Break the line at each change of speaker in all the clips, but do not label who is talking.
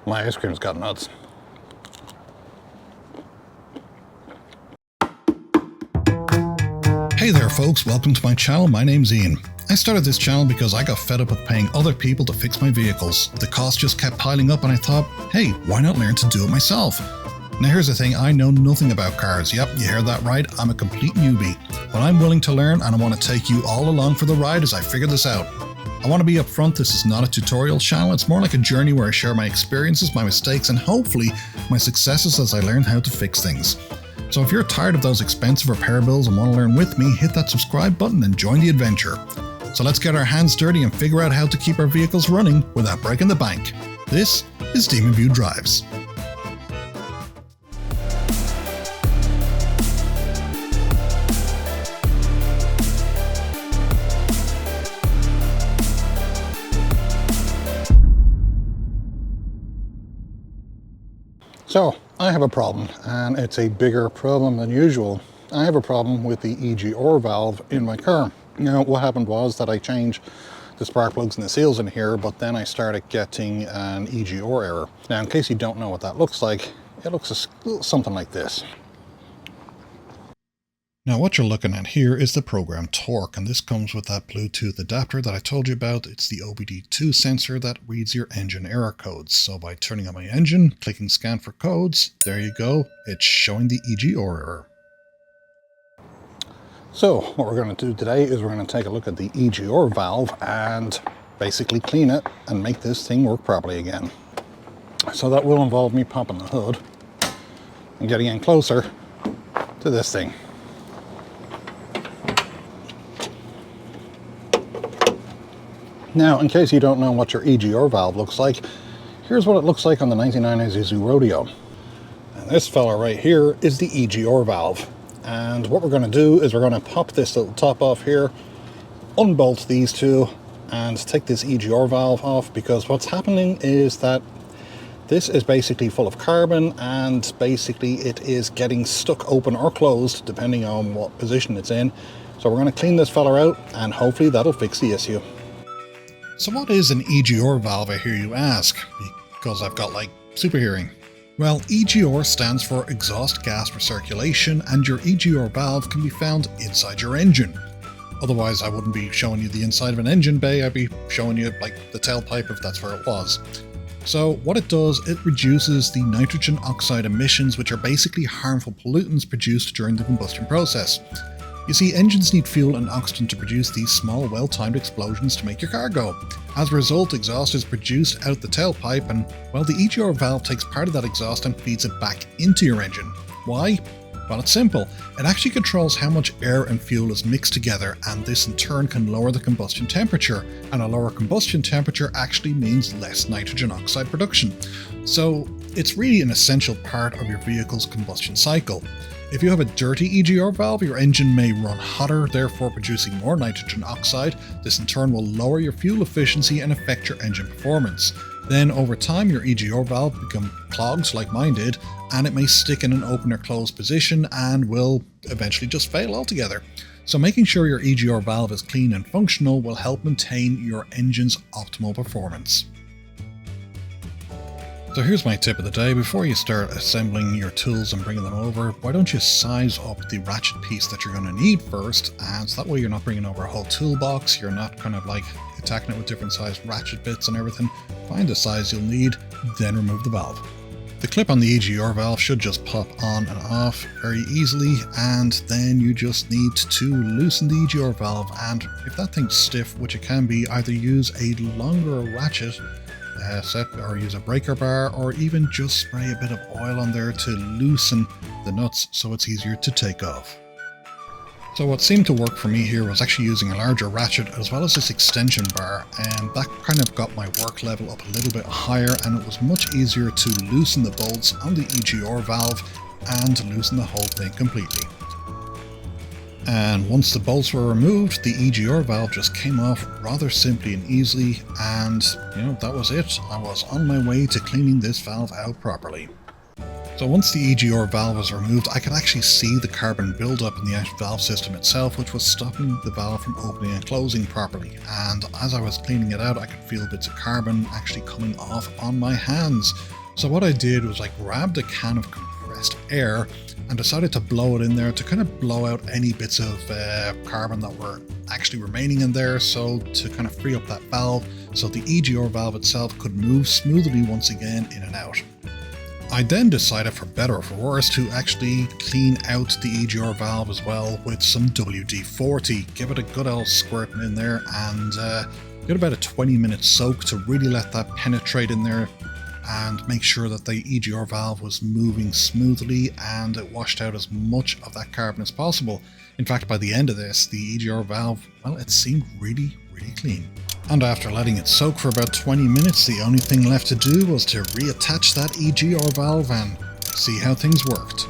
My ice cream's got nuts.
Hey there folks, welcome to my channel. My name's Ian. I started this channel because I got fed up with paying other people to fix my vehicles. The cost just kept piling up and I thought, hey, why not learn to do it myself? Now here's the thing, I know nothing about cars. Yep, you heard that right, I'm a complete newbie. But I'm willing to learn and I want to take you all along for the ride as I figure this out. I want to be upfront, this is not a tutorial channel, it's more like a journey where I share my experiences, my mistakes, and hopefully my successes as I learn how to fix things. So if you're tired of those expensive repair bills and want to learn with me, hit that subscribe button and join the adventure. So let's get our hands dirty and figure out how to keep our vehicles running without breaking the bank. This is DemonView Drives.
So, I have a problem, and it's a bigger problem than usual. I have a problem with the EGR valve in my car. Now, what happened was that I changed the spark plugs and the seals in here, but then I started getting an EGR error. Now, in case you don't know what that looks like, it looks something like this.
Now what you're looking at here is the program torque, and this comes with that Bluetooth adapter that I told you about. It's the OBDII sensor that reads your engine error codes. So by turning on my engine, clicking scan for codes, there you go, it's showing the EGR error.
So what we're going to do today is we're going to take a look at the EGR valve and basically clean it and make this thing work properly again. So that will involve me popping the hood and getting in closer to this thing. Now, in case you don't know what your EGR valve looks like, here's what it looks like on the 99 Isuzu Rodeo. And this fella right here is the EGR valve. And what we're going to do is we're going to pop this little top off here, unbolt these two, and take this EGR valve off, because what's happening is that this is basically full of carbon, and basically it is getting stuck open or closed depending on what position it's in. So we're going to clean this fella out, and hopefully that'll fix the issue.
So what is an EGR valve, I hear you ask, because I've got like super hearing. Well, EGR stands for exhaust gas recirculation, and your EGR valve can be found inside your engine. Otherwise I wouldn't be showing you the inside of an engine bay, I'd be showing you like the tailpipe if that's where it was. So what it does, it reduces the nitrogen oxide emissions, which are basically harmful pollutants produced during the combustion process. You see, engines need fuel and oxygen to produce these small, well-timed explosions to make your car go. As a result, exhaust is produced out the tailpipe, and, well, the EGR valve takes part of that exhaust and feeds it back into your engine. Why? Well, it's simple. It actually controls how much air and fuel is mixed together, and this in turn can lower the combustion temperature, and a lower combustion temperature actually means less nitrogen oxide production. So, it's really an essential part of your vehicle's combustion cycle. If you have a dirty EGR valve, your engine may run hotter, therefore producing more nitrogen oxide. This in turn will lower your fuel efficiency and affect your engine performance. Then over time your EGR valve becomes clogged like mine did, and it may stick in an open or closed position and will eventually just fail altogether. So making sure your EGR valve is clean and functional will help maintain your engine's optimal performance. So here's my tip of the day. Before you start assembling your tools and bringing them over, why don't you size up the ratchet piece that you're going to need first, and so that way you're not bringing over a whole toolbox, you're not kind of like attacking it with different sized ratchet bits and everything. Find the size you'll need, then remove the valve. The clip on the EGR valve should just pop on and off very easily, and then you just need to loosen the EGR valve, and if that thing's stiff, which it can be, either use a longer ratchet set or use a breaker bar, or even just spray a bit of oil on there to loosen the nuts so it's easier to take off. So what seemed to work for me here was actually using a larger ratchet as well as this extension bar, and that kind of got my work level up a little bit higher, and it was much easier to loosen the bolts on the EGR valve and loosen the whole thing completely. And once the bolts were removed, the EGR valve just came off rather simply and easily, and that was it. I was on my way to cleaning this valve out properly. So once the EGR valve was removed, I could actually see the carbon buildup in the outer valve system itself, which was stopping the valve from opening and closing properly. And as I was cleaning it out, I could feel bits of carbon actually coming off on my hands. So what I did was I grabbed a can of compressed air and decided to blow it in there to kind of blow out any bits of carbon that were actually remaining in there, so to kind of free up that valve so the EGR valve itself could move smoothly once again in and out. I then decided, for better or for worse, to actually clean out the EGR valve as well with some WD-40. Give it a good old squirt in there and get about a 20-minute soak to really let that penetrate in there and make sure that the EGR valve was moving smoothly and it washed out as much of that carbon as possible. In fact, by the end of this, the EGR valve, well, it seemed really clean. And after letting it soak for about 20 minutes, the only thing left to do was to reattach that EGR valve and see how things worked.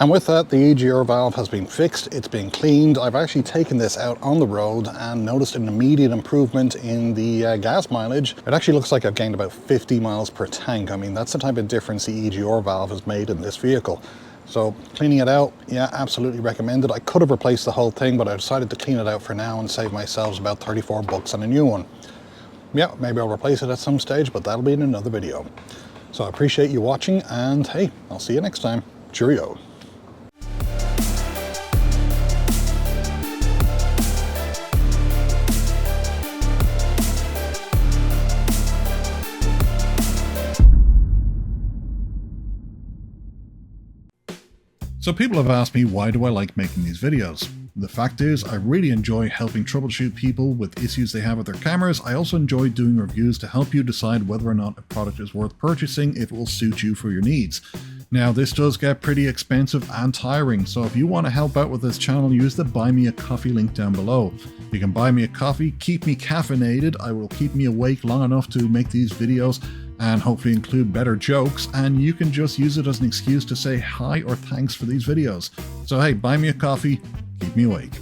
And with that, the EGR valve has been fixed, it's been cleaned. I've actually taken this out on the road and noticed an immediate improvement in the gas mileage. It actually looks like I've gained about 50 miles per tank. I mean, that's the type of difference the EGR valve has made in this vehicle. So cleaning it out, yeah, absolutely recommended. I could have replaced the whole thing, but I decided to clean it out for now and save myself about 34 bucks on a new one. Yeah, maybe I'll replace it at some stage, but that'll be in another video. So I appreciate you watching, and hey, I'll see you next time. Cheerio.
So people have asked me, why do I like making these videos? The fact is, I really enjoy helping troubleshoot people with issues they have with their cameras. I also enjoy doing reviews to help you decide whether or not a product is worth purchasing if it will suit you for your needs. Now, this does get pretty expensive and tiring, so if you want to help out with this channel, use the Buy Me a Coffee link down below. You can buy me a coffee, keep me caffeinated, I will keep me awake long enough to make these videos and hopefully include better jokes, and you can just use it as an excuse to say hi or thanks for these videos. So hey, buy me a coffee, keep me awake.